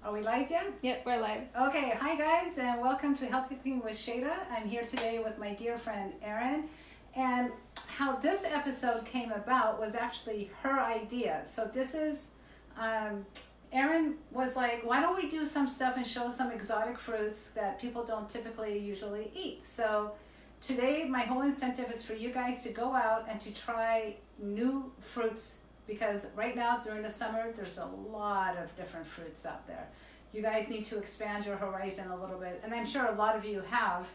Are we live yet? Yep, we're live. Okay, hi guys, and welcome to Healthy Cooking with Shayda. I'm here today with my dear friend Erin, and how this episode came about was actually her idea. So this is, Erin was like, why don't we do some stuff and show some exotic fruits that people don't typically usually eat? So today my whole incentive is for you guys to go out and to try new fruits, because right now during the summer there's a lot of different fruits out there. You guys need to expand your horizon a little bit, and I'm sure a lot of you have.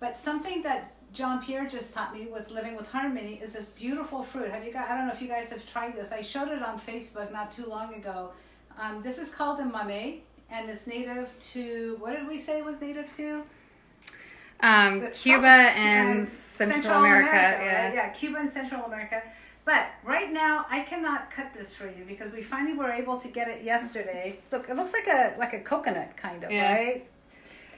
But something that John Pierre just taught me with Living with Harmony is this beautiful fruit. Have you guys? I don't know if you guys have tried this. I showed it on Facebook not too long ago. This is called a mame, and it's native to, what did we say it was native to? Cuba and Central America. Yeah. Right? Yeah, Cuba and Central America. But right now, I cannot cut this for you because we finally were able to get it yesterday. Look, it looks like a coconut kind of, yeah. Right?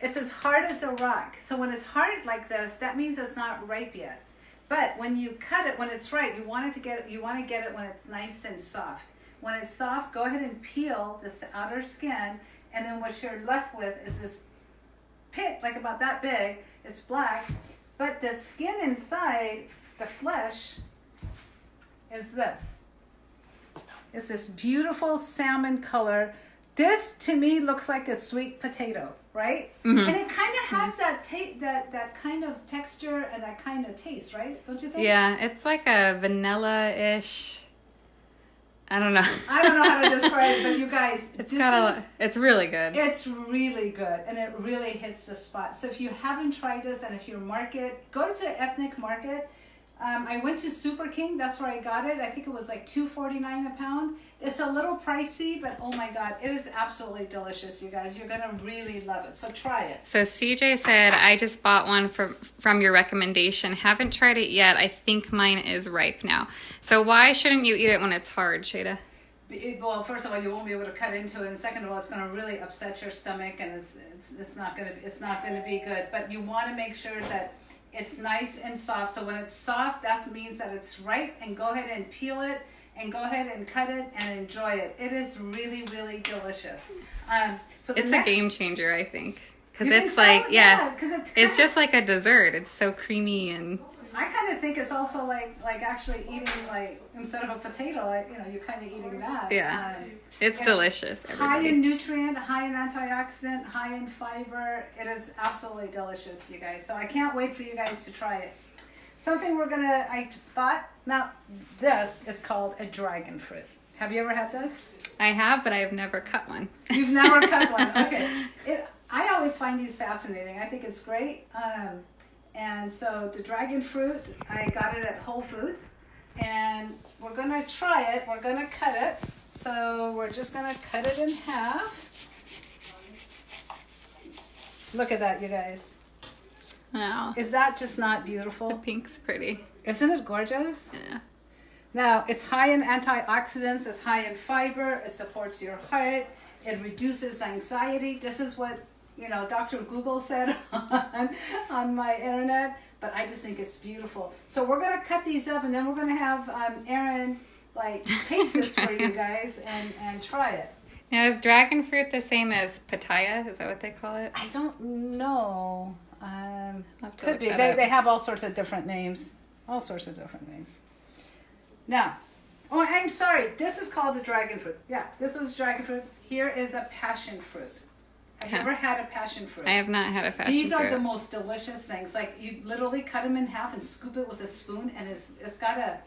It's as hard as a rock. So when it's hard like this, that means it's not ripe yet. But when you cut it, when it's ripe, you want to get it when it's nice and soft. When it's soft, go ahead and peel this outer skin, and then what you're left with is this pit, like about that big. It's black, but the skin inside, the flesh, is this. It's this beautiful salmon color. This to me looks like a sweet potato, right? Mm-hmm. And it kind of has that kind of texture and that kind of taste, right? Don't you think? Yeah, it's like a vanilla-ish. I don't know. I don't know how to describe it, but you guys, it's really good. It's really good, and it really hits the spot. So if you haven't tried this, and if your market, go to Ethnic Market. I went to Super King. That's where I got it. I think it was like $2.49 a pound. It's a little pricey, but oh my God, it is absolutely delicious, you guys. You're gonna really love it. So try it. So CJ said, I just bought one from your recommendation. Haven't tried it yet. I think mine is ripe now. So why shouldn't you eat it when it's hard, Shayda? Well, first of all, you won't be able to cut into it, and second of all, it's going to really upset your stomach, and it's not going to be good. But you want to make sure that it's nice and soft. So when it's soft, that means that it's ripe, and go ahead and peel it and go ahead and cut it and enjoy it. It is really, really delicious. So it's a game changer, I think. Because it's like, it's just like a dessert. It's so creamy, and I kind of think it's also like actually eating, like, instead of a potato, like, you're kind of eating that. Yeah, it's delicious. Everybody. High in nutrient, high in antioxidant, high in fiber. It is absolutely delicious, you guys. So I can't wait for you guys to try it. Something now this is called a dragon fruit. Have you ever had this? I have, but I have never cut one. You've never cut one? Okay. I always find these fascinating. I think it's great. And so the dragon fruit, I got it at Whole Foods, and we're gonna try it. We're gonna cut it. So we're just gonna cut it in half. Look at that, you guys. Wow. Is that just not beautiful? The pink's pretty. Isn't it gorgeous? Yeah. Now, it's high in antioxidants, it's high in fiber, it supports your heart, it reduces anxiety. This is what Dr. Google said on my internet, but I just think it's beautiful. So we're going to cut these up, and then we're going to have Erin taste this for you guys and try it. Now, is dragon fruit the same as pitaya? Is that what they call it? I don't know. Could be. They have all sorts of different names. Now, I'm sorry. This is called the dragon fruit. Yeah, this was dragon fruit. Here is a passion fruit. Have you ever had a passion fruit? I have not had a passion fruit. These are the most delicious things. Like, you literally cut them in half and scoop it with a spoon, and it's got a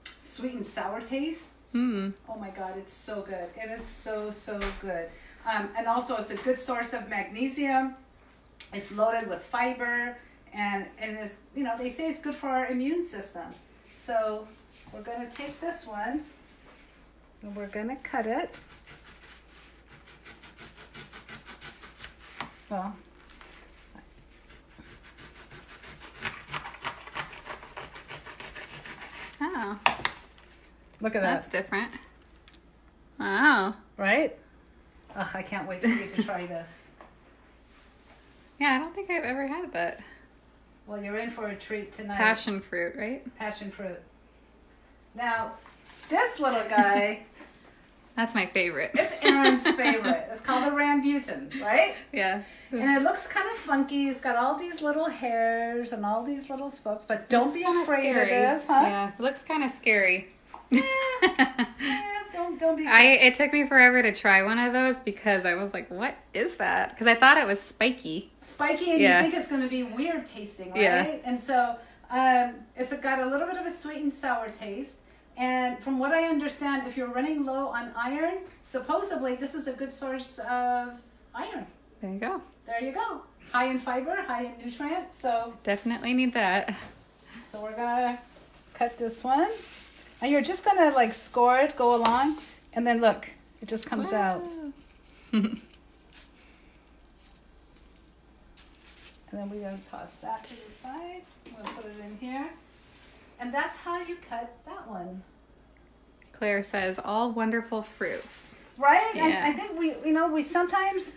sweet and sour taste. Mm. Oh my God, it's so good. It is so, so good. And also, it's a good source of magnesium. It's loaded with fiber, and it's, they say it's good for our immune system. So we're going to take this one, and we're going to cut it. Well, oh, look at that. That's different. Wow. Right? Ugh, I can't wait for you to try this. Yeah, I don't think I've ever had that. Well, you're in for a treat tonight. Passion fruit, right? Passion fruit. Now, this little guy That's my favorite. It's Erin's favorite. It's called a rambutan, right? Yeah. And it looks kind of funky. It's got all these little hairs and all these little spokes, but don't be afraid of this, huh? Yeah, it looks kind of scary. Yeah, don't be scared. It took me forever to try one of those because I was like, what is that? Because I thought it was spiky. Spiky, and you think it's going to be weird tasting, right? Yeah. And so it's got a little bit of a sweet and sour taste. And from what I understand, if you're running low on iron, supposedly this is a good source of iron. There you go. There you go. High in fiber, high in nutrients. So Definitely need that. So we're gonna cut this one. And you're just gonna like score it, go along, and then look, it just comes out. And then we're gonna toss that to the side. We'll put it in here. And that's how you cut that one. Claire says, all wonderful fruits. Right? Yeah. I think we sometimes,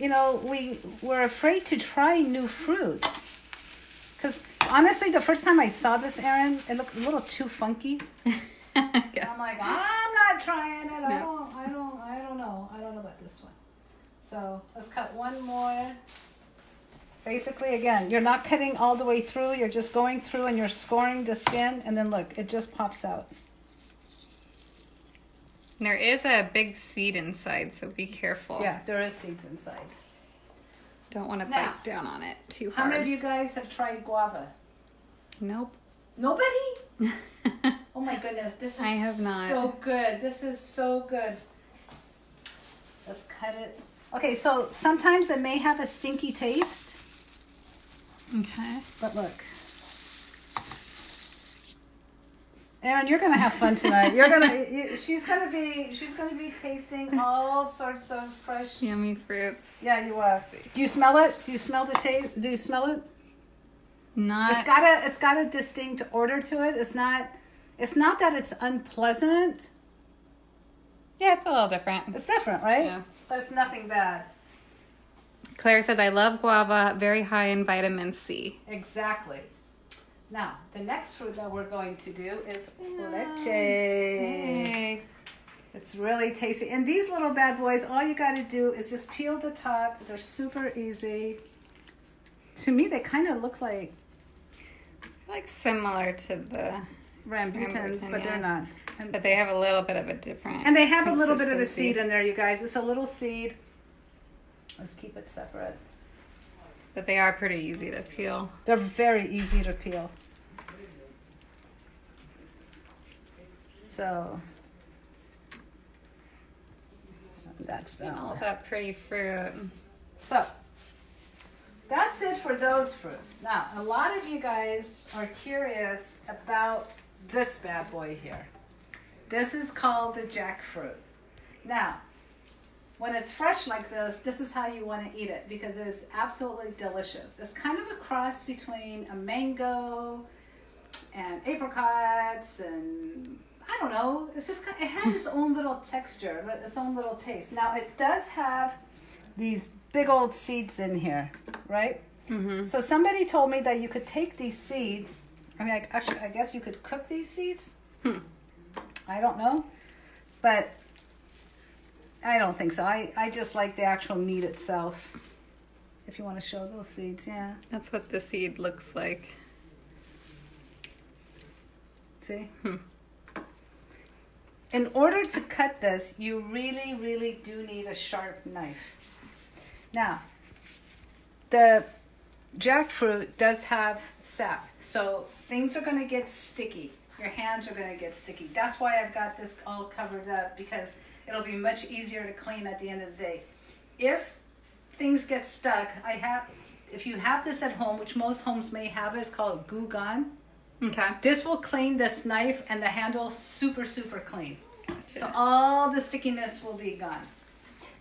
we're afraid to try new fruits. Because honestly, the first time I saw this, Erin, it looked a little too funky. Yeah. I'm like, I'm not trying it. No. I don't know. I don't know about this one. So let's cut one more. Basically, again, you're not cutting all the way through. You're just going through and you're scoring the skin. And then look, it just pops out. And there is a big seed inside, so be careful. Yeah, there is seeds inside. Don't want to Now, bite down on it too How hard. many of you guys have tried guava? Nope. Nobody? Oh my goodness, this is I have not. so good. This is so good. Let's cut it. Okay, so sometimes it may have a stinky taste. Okay. But look. Erin, you're gonna have fun tonight. She's gonna be tasting all sorts of fresh. Yummy fruits. Yeah, you are. Do you smell it? Do you smell the taste? Do you smell it? Not. It's got a distinct odor to it. It's not that it's unpleasant. Yeah, it's a little different. It's different, right? Yeah. But it's nothing bad. Claire says, I love guava, very high in vitamin C. Exactly. Now, the next fruit that we're going to do is leche. Yay. It's really tasty. And these little bad boys, all you got to do is just peel the top. They're super easy. To me, they kind of look like Similar to the rambutans, but yeah. they're not. But they have a little bit of a different And they have a little bit of a consistency. seed in there, you guys. It's a little seed. Let's keep it separate. But they are pretty easy to peel. They're very easy to peel. So that's All that. that pretty fruit. So that's it for those fruits. Now, a lot of you guys are curious about this bad boy here. This is called the jackfruit. Now, when it's fresh like this is how you want to eat it because it is absolutely delicious. It's kind of a cross between a mango and apricots and I don't know. It's just it has its own little texture, its own little taste. Now it does have these big old seeds in here, right? Mm-hmm. So somebody told me that you could take these seeds. I mean, actually, I guess you could cook these seeds. I don't know, but I don't think so. I just like the actual meat itself. If you want to show those seeds, yeah. That's what the seed looks like. See? In order to cut this, you really, really do need a sharp knife. Now, the jackfruit does have sap, so things are going to get sticky. Your hands are going to get sticky. That's why I've got this all covered up because it'll be much easier to clean at the end of the day. If things get stuck, if you have this at home, which most homes may have, it's called Goo Gone. Okay. This will clean this knife and the handle super, super clean. So all the stickiness will be gone.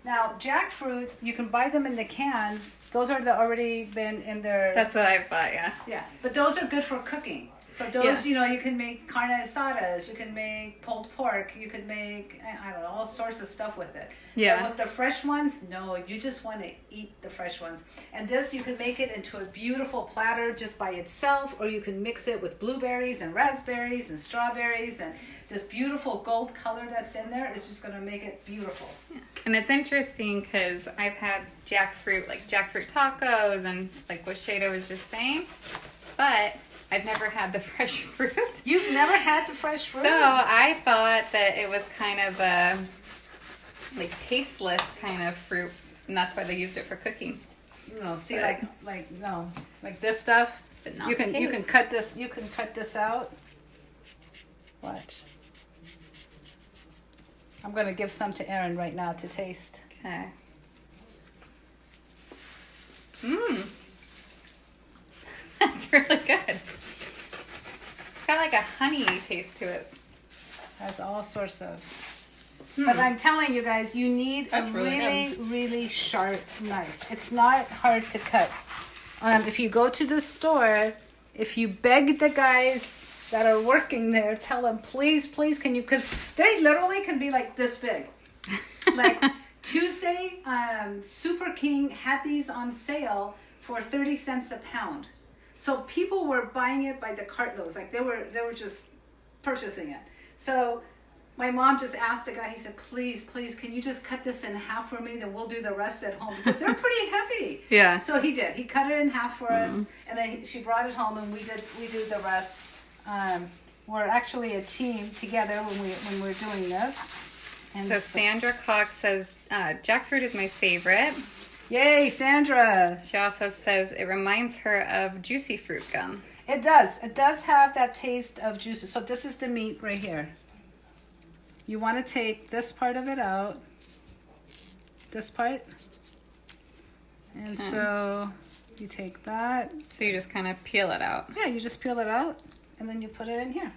Now, jackfruit, you can buy them in the cans. Those are already been in their... That's what I thought, yeah. Yeah, but those are good for cooking. So those, you know, you can make carne asadas, you can make pulled pork, you can make, I don't know, all sorts of stuff with it. Yeah. But with the fresh ones, no, you just want to eat the fresh ones. And this, you can make it into a beautiful platter just by itself, or you can mix it with blueberries and raspberries and strawberries, and this beautiful gold color that's in there is just going to make it beautiful. Yeah. And it's interesting because I've had jackfruit, like jackfruit tacos, and like what Shayda was just saying, but I've never had the fresh fruit. You've never had the fresh fruit? So I thought that it was kind of a like tasteless kind of fruit, and that's why they used it for cooking. No, see, but, like this stuff. But not you can cut this. You can cut this out. Watch. I'm gonna give some to Erin right now to taste. Okay. Mmm. That's really good. It's got like a honey taste to it. Has all sorts of. But I'm telling you guys, you need a really sharp knife. It's not hard to cut. If you go to the store, if you beg the guys that are working there, tell them, please, can you, because they literally can be like this big. Like Tuesday, Super King had these on sale for 30 cents a pound. So people were buying it by the cartloads, like they were just purchasing it. So my mom just asked the guy, he said, please, can you just cut this in half for me, then we'll do the rest at home, because they're pretty heavy. Yeah. So he did. He cut it in half for us, and then she brought it home, and we do the rest. We're actually a team together when we're doing this. And so Sandra Cox says, jackfruit is my favorite. Yay, Sandra. She also says it reminds her of juicy fruit gum. It does. It does have that taste of juicy. So this is the meat right here. You want to take this part of it out. This part. And so you take that. So you just kind of peel it out. Yeah, you just peel it out, and then you put it in here.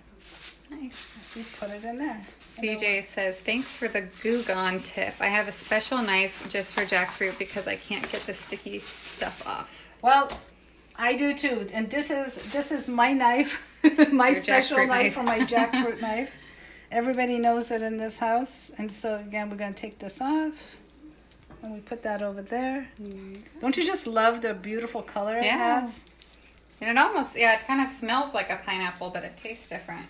Nice. You put it in there. CJ says, thanks for the Goo Gone tip. I have a special knife just for jackfruit because I can't get the sticky stuff off. Well, I do too. And this is my knife, my Your special knife for my jackfruit jackfruit knife. Everybody knows it in this house. And so again, we're going to take this off. And we put that over there. Don't you just love the beautiful color it has? And it almost, it kind of smells like a pineapple, but it tastes different.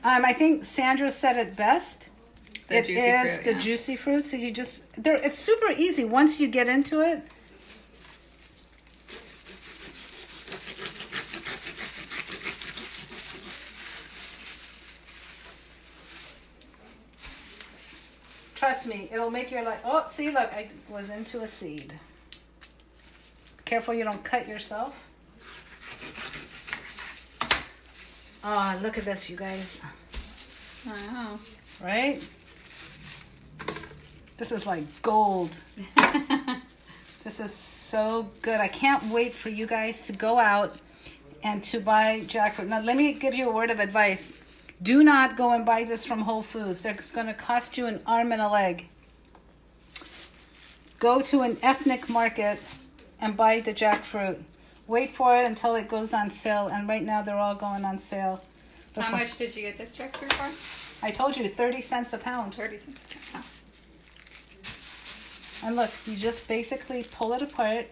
I think Sandra said it best. The juicy fruit. The juicy fruit. So you just, it's super easy once you get into it. Trust me, it'll make your life. Oh, see, look, I was into a seed. Careful you don't cut yourself. Oh, look at this, you guys. Wow. Right? This is like gold. This is so good. I can't wait for you guys to go out and to buy jackfruit. Now, let me give you a word of advice. Do not go and buy this from Whole Foods. It's going to cost you an arm and a leg. Go to an ethnic market and buy the jackfruit. Wait for it until it goes on sale, and right now they're all going on sale. How much did you get this jackfruit for? I told you, 30 cents a pound. 30 cents a pound. And look, you just basically pull it apart.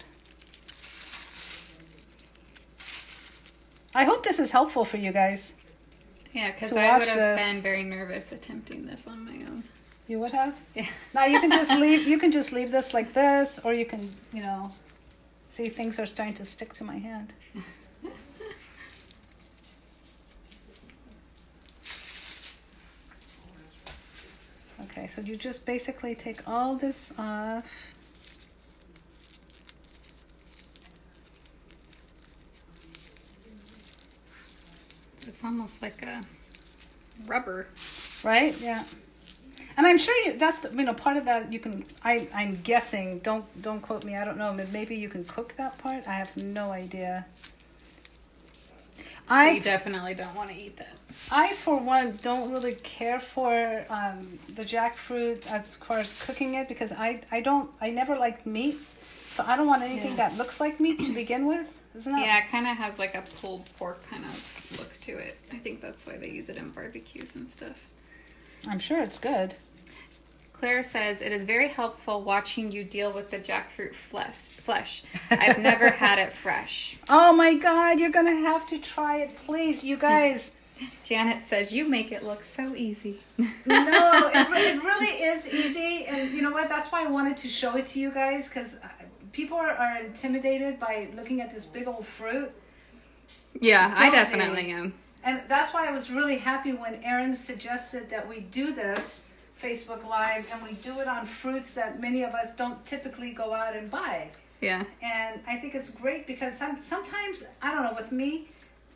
I hope this is helpful for you guys. Yeah, because I would have been very nervous attempting this on my own. You would have? Yeah. Now you can just leave. You can just leave this like this, or you can, see, things are starting to stick to my hand. Okay, so you just basically take all this off. It's almost like a rubber. Right? Yeah. And I'm sure that's part of that you can. I'm guessing. Don't quote me. I don't know. Maybe you can cook that part. I have no idea. You definitely don't want to eat that. I, for one, don't really care for the jackfruit as far as cooking it, because I never liked meat, so I don't want anything that looks like meat to begin with. Isn't that? Yeah, it kind of has like a pulled pork kind of look to it. I think that's why they use it in barbecues and stuff. I'm sure it's good. Claire says, it is very helpful watching you deal with the jackfruit flesh. I've never had it fresh. Oh my God, you're going to have to try it, please, you guys. Janet says, you make it look so easy. No, it really is easy. And you know what? That's why I wanted to show it to you guys, because people are intimidated by looking at this big old fruit. Yeah, I definitely am. And that's why I was really happy when Erin suggested that we do this Facebook Live, and we do it on fruits that many of us don't typically go out and buy. Yeah. And I think it's great because sometimes, I don't know, with me,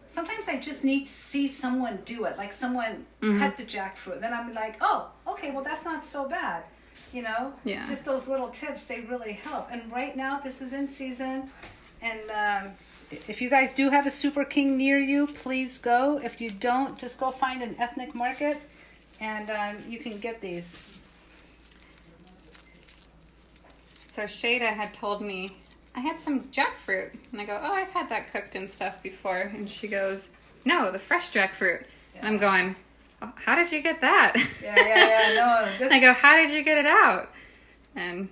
sometimes I just need to see someone do it, like someone cut the jackfruit. Then I'm like, oh, okay, well, that's not so bad. You know? Yeah. Just those little tips, they really help. And right now, this is in season. And if you guys do have a Super King near you, please go. If you don't, just go find an ethnic market. And you can get these. So Shayda had told me, I had some jackfruit. And I go, oh, I've had that cooked and stuff before. And she goes, no, the fresh jackfruit. Yeah. And I'm going, oh, how did you get that? Yeah. No, I go, how did you get it out? And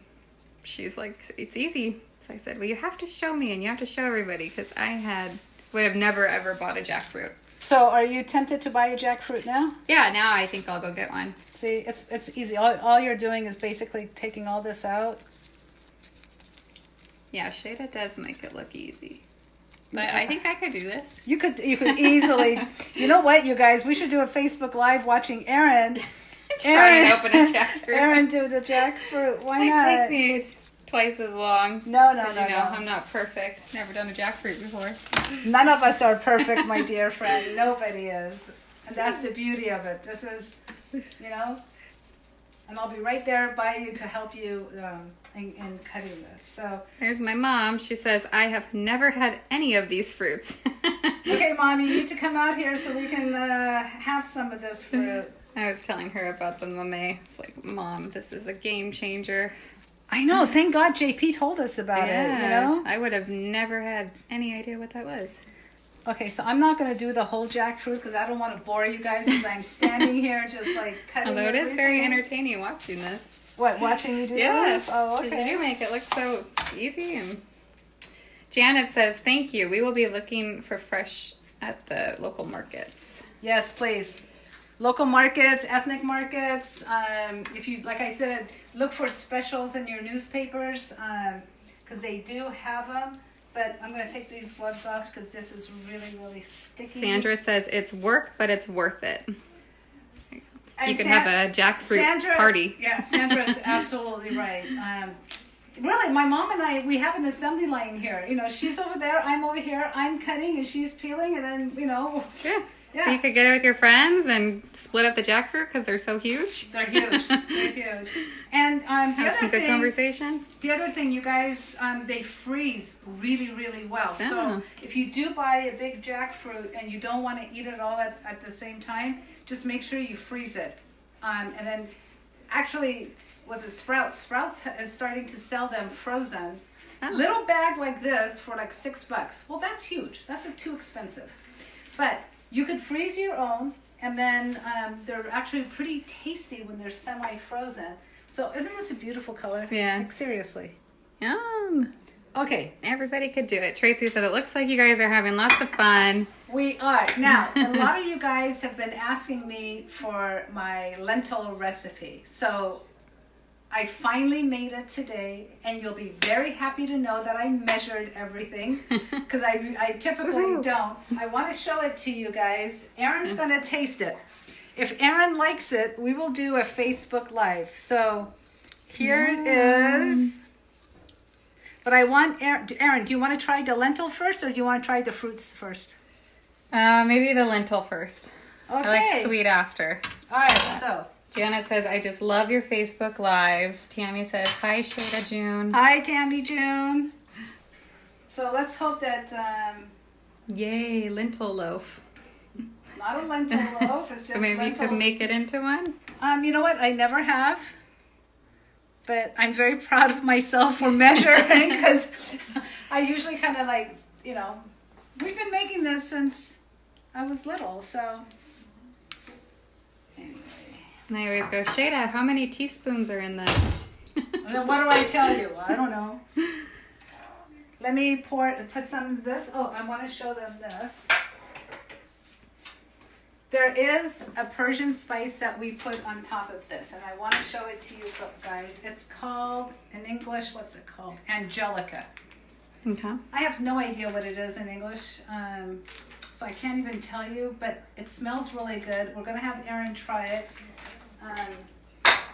she's like, it's easy. So I said, well, you have to show me and you have to show everybody, because I would have never, ever bought a jackfruit. So are you tempted to buy a jackfruit now? Yeah, now I think I'll go get one. See, it's easy. All you're doing is basically taking all this out. Yeah, Shayda does make it look easy. But I think I could do this. You could easily. You know what, you guys? We should do a Facebook Live watching Erin. Try and open a jackfruit. Erin do the jackfruit. Why not? It take me twice as long. No. I'm not perfect. Never done a jackfruit before. None of us are perfect, my dear friend. Nobody is. And that's the beauty of it. This is, you know, and I'll be right there by you to help you in cutting this. So there's my mom. She says, I have never had any of these fruits. Okay, Mom, you need to come out here so we can have some of this fruit. I was telling her about the mamey. It's like, Mom, this is a game changer. I know. Thank God JP told us about it, you know? I would have never had any idea what that was. Okay, so I'm not going to do the whole jackfruit because I don't want to bore you guys as I'm standing here just like cutting Although it everything. is very entertaining watching this. What, watching you do yes. this? Oh, okay. You do make it look so easy. And Janet says, thank you. We will be looking for fresh at the local markets. Yes, please. Local markets, ethnic markets. If you, like I said, look for specials in your newspapers because they do have them. But I'm going to take these gloves off because this is really, really sticky. Sandra says it's work, but it's worth it. And you can have a jackfruit party. Yeah, Sandra is absolutely right. Really, my mom and I, we have an assembly line here. You know, she's over there, I'm over here, I'm cutting and she's peeling, and then, you know. Yeah. So you could get it with your friends and split up the jackfruit because they're so huge. They're huge. They're huge. And have some good conversation. The other thing, you guys, they freeze really, really well. Yeah. So if you do buy a big jackfruit and you don't want to eat it all at the same time, just make sure you freeze it. And then, actually, was it Sprouts? Sprouts is starting to sell them frozen. Oh. Little bag like this for like $6. Well, that's huge. That's too expensive. But you could freeze your own, and then they're actually pretty tasty when they're semi-frozen. So isn't this a beautiful color? Yeah. Like, seriously. Yum. Okay. Everybody could do it. Tracy said, it looks like you guys are having lots of fun. We are. Now, a lot of you guys have been asking me for my lentil recipe. So I finally made it today, and you'll be very happy to know that I measured everything because I typically don't. I want to show it to you guys. Erin's going to taste it. If Erin likes it, we will do a Facebook Live. So here it is. But I want Erin, do you want to try the lentil first, or do you want to try the fruits first? Maybe the lentil first. Okay. I like sweet after. All right, so. Janet says, I just love your Facebook Lives. Tammy says, hi, Shayda June. Hi, Tammy June. So let's hope that... Yay, lentil loaf. It's not a lentil loaf, it's just so maybe lentils. You could make it into one? You know what? I never have. But I'm very proud of myself for measuring because I usually kind of like, you know, we've been making this since I was little, so anyway. And I always go, Shayda, how many teaspoons are in that? And then what do I tell you? I don't know. Let me put some of this. Oh, I want to show them this. There is a Persian spice that we put on top of this, and I want to show it to you guys. It's called, in English, what's it called? Angelica. Okay. I have no idea what it is in English, so I can't even tell you, but it smells really good. We're going to have Erin try it.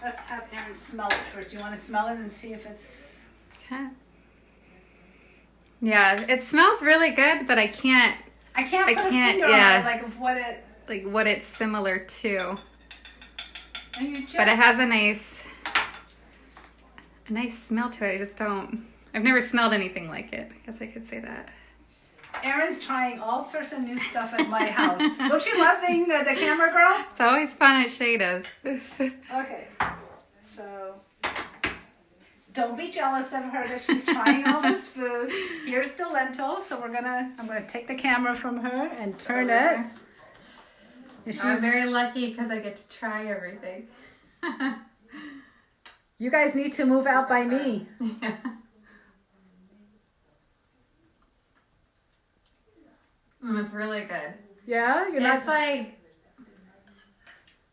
Let's have Erin smell it first. Do you want to smell it and see if it's... Okay. Yeah, it smells really good, but I can't put a finger on it, like of what it... Like what it's similar to. And you just... But it has a nice smell to it. I just don't... I've never smelled anything like it. I guess I could say that. Erin's trying all sorts of new stuff at my house. Don't you love being the camera girl? It's always fun at Shayda's. Okay, so don't be jealous of her that she's trying all this food. Here's the lentil. So I'm gonna take the camera from her and turn it. And I'm very lucky because I get to try everything. You guys need to move out by me. Yeah. It's really good. Yeah?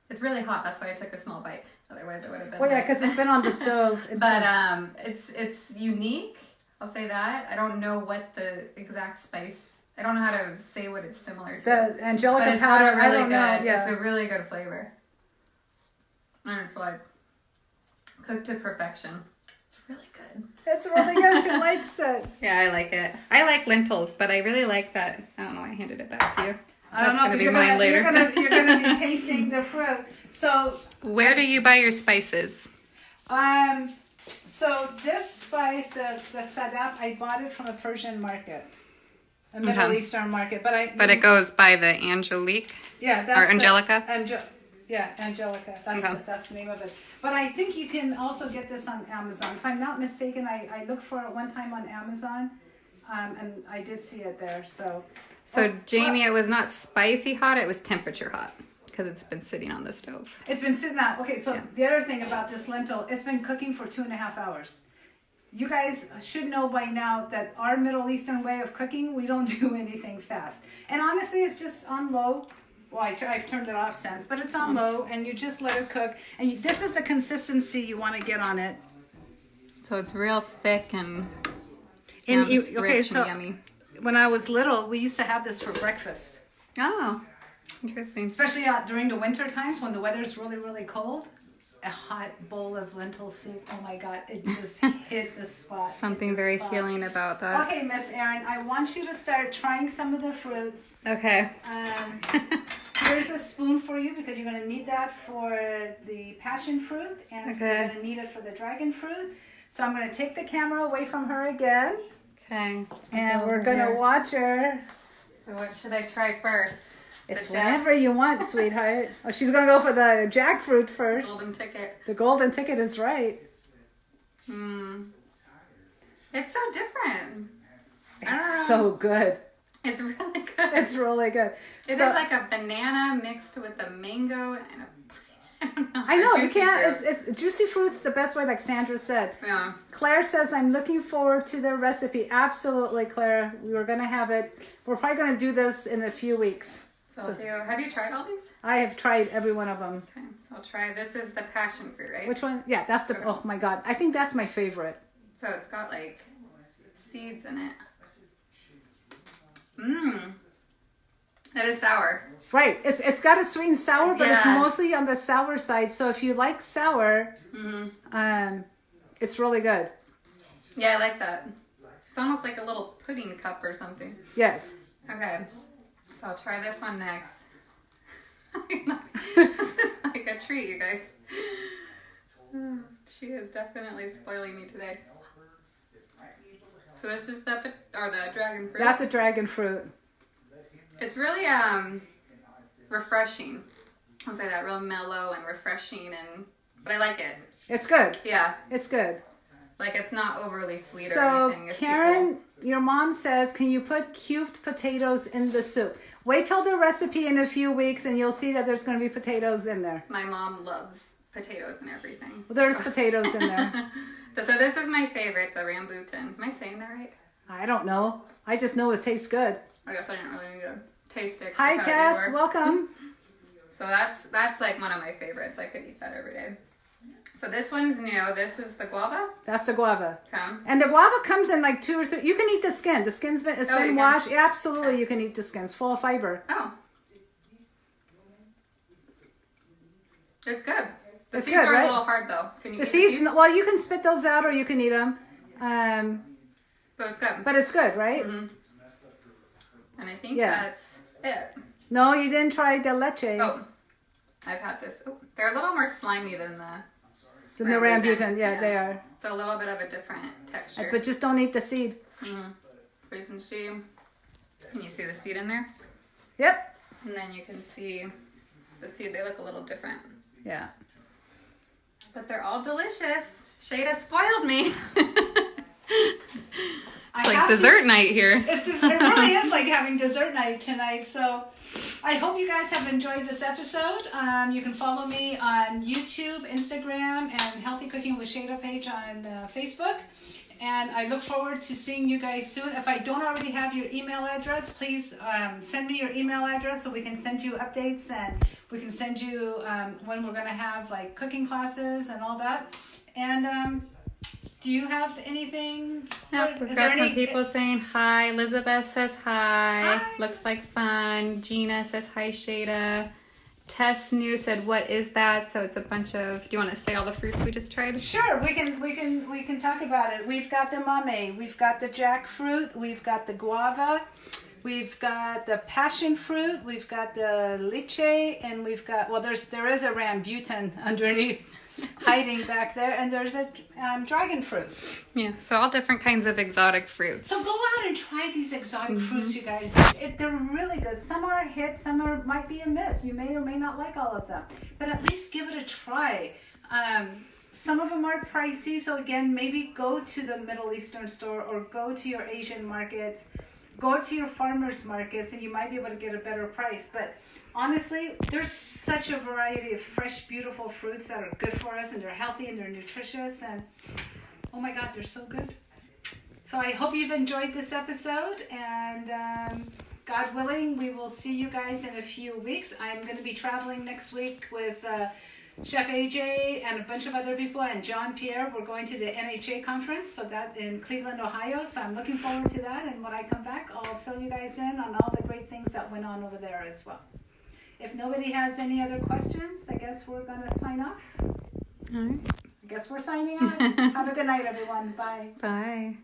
It's really hot. That's why I took a small bite. Otherwise, it would have been. Well, yeah, because it's been on the stove. It's unique. I'll say that. I don't know what the exact spice. I don't know how to say what it's similar to. The Angelica but it's powder. got a really I don't know. good. Yeah. It's a really good flavor. And it's like cooked to perfection. It's really good. It's really good. She likes it. Yeah, I like it. I like lentils, but I really like that. I don't know. I handed it back to you. I don't know, That's because gonna be mine later. you're gonna be tasting the fruit. So where do you buy your spices? So this spice, the sadaf, I bought it from a Persian market, a Middle Eastern market. But it goes by the Angelique. Yeah, that's or Angelica. Angelica. That's the name of it. But I think you can also get this on Amazon. If I'm not mistaken, I looked for it one time on Amazon, and I did see it there. So Jamie, it was not spicy hot, it was temperature hot because it's been sitting on the stove. It's been sitting out. Okay, so the other thing about this lentil, it's been cooking for 2.5 hours. You guys should know by now that our Middle Eastern way of cooking, we don't do anything fast. And honestly, it's just on low. Well, I've turned it off since, but it's on low, and you just let it cook. And this is the consistency you want to get on it. So it's real thick and it's rich and yummy. When I was little, we used to have this for breakfast. Oh, interesting. Especially during the winter times when the weather's really, really cold. A hot bowl of lentil soup. Oh my God, it just hit the spot. Something very healing about that. Okay, Miss Erin, I want you to start trying some of the fruits. Okay. Here's a spoon for you because you're going to need that for the passion fruit and you're going to need it for the dragon fruit. So I'm going to take the camera away from her again. Okay. And we're going to watch her. So what should I try first? It's whatever you want, sweetheart. Oh, she's going to go for the jackfruit first. Golden ticket. The golden ticket is right. It's so different. It's so good. It's really good. It's really good. It is like a banana mixed with a mango and a I know, you can't, it's juicy fruit's the best way, like Sandra said. Yeah. Claire says, I'm looking forward to the recipe. Absolutely, Claire. We were going to have it. We're probably going to do this in a few weeks. So have you tried all these? I have tried every one of them. Okay, so I'll try, this is the passion fruit, right? Which one? Yeah, that's the, oh my God. I think that's my favorite. So it's got like seeds in it. That is sour. Right. It's got a sweet and sour, but it's mostly on the sour side. So if you like sour, it's really good. Yeah, I like that. It's almost like a little pudding cup or something. Yes. Okay. So I'll try this one next. Like a treat, you guys. She is definitely spoiling me today. So this is the dragon fruit? That's a dragon fruit. It's really refreshing. I'll say that, real mellow and refreshing, but I like it. It's good. Yeah. It's good. Like, it's not overly sweet or So, anything. Karen, your mom says, can you put cubed potatoes in the soup? Wait till the recipe in a few weeks and you'll see that there's going to be potatoes in there. My mom loves potatoes and everything. Well, there's potatoes in there. So this is my favorite, the rambutan. Am I saying that right? I don't know. I just know it tastes good. I guess I didn't really need to taste it. Hi, Tess. Welcome. So that's like one of my favorites. I could eat that every day. So this one's new. This is the guava. That's the guava. Okay. And the guava comes in like 2 or 3. You can eat the skin. The skin's been washed. Yeah, absolutely, Okay. you can eat the skin. It's full of fiber. Oh. It's good. The It's seeds good, are right? a little hard though. Can you The eat seeds, the seeds? well, you can spit those out or you can eat them. But it's good. But it's good, right? Mm-hmm. And I think Yeah. that's it. No, you didn't try the leche. Oh, I've had this. Oh, they're a little more slimy than the Rambutan. Yeah, they are. So a little bit of a different texture. But just don't eat the seed. Mm-hmm. So you can see, the seed in there? Yep. And then you can see the seed. They look a little different. Yeah. But they're all delicious. Shayda spoiled me. It's like dessert night here. It really is like having dessert night tonight. So I hope you guys have enjoyed this episode. You can follow me on YouTube, Instagram, and Healthy Cooking with Shayda page on Facebook. And I look forward to seeing you guys soon. If I don't already have your email address, please send me your email address so we can send you updates and we can send you when we're going to have like cooking classes and all that. And do you have anything? Nope, we've got some people saying hi. Elizabeth says hi. Hi. Looks like fun. Gina says hi, Shayda. Tess New said, "What is that?" So it's a bunch of. Do you want to say all the fruits we just tried? Sure, we can talk about it. We've got the mame, we've got the jackfruit, we've got the guava, we've got the passion fruit, we've got the lychee, and we've got there is a rambutan underneath. Hiding back there, and there's a dragon fruit. Yeah, so all different kinds of exotic fruits. So go out and try these exotic fruits, you guys. They're really good. Some are a hit, some might be a miss. You may or may not like all of them, but at least give it a try. Some of them are pricey, so again, maybe go to the Middle Eastern store or go to your Asian markets, go to your farmers markets, and you might be able to get a better price. But honestly, there's such a variety of fresh, beautiful fruits that are good for us, and they're healthy and they're nutritious, and oh my God, they're so good. So I hope you've enjoyed this episode, and God willing, we will see you guys in a few weeks. I'm going to be traveling next week with Chef AJ and a bunch of other people, and John Pierre. We're going to the NHA conference, so that in Cleveland, Ohio. So I'm looking forward to that, and when I come back, I'll fill you guys in on all the great things that went on over there as well. If nobody has any other questions, I guess we're going to sign off. All right. I guess we're signing off. Have a good night, everyone. Bye. Bye.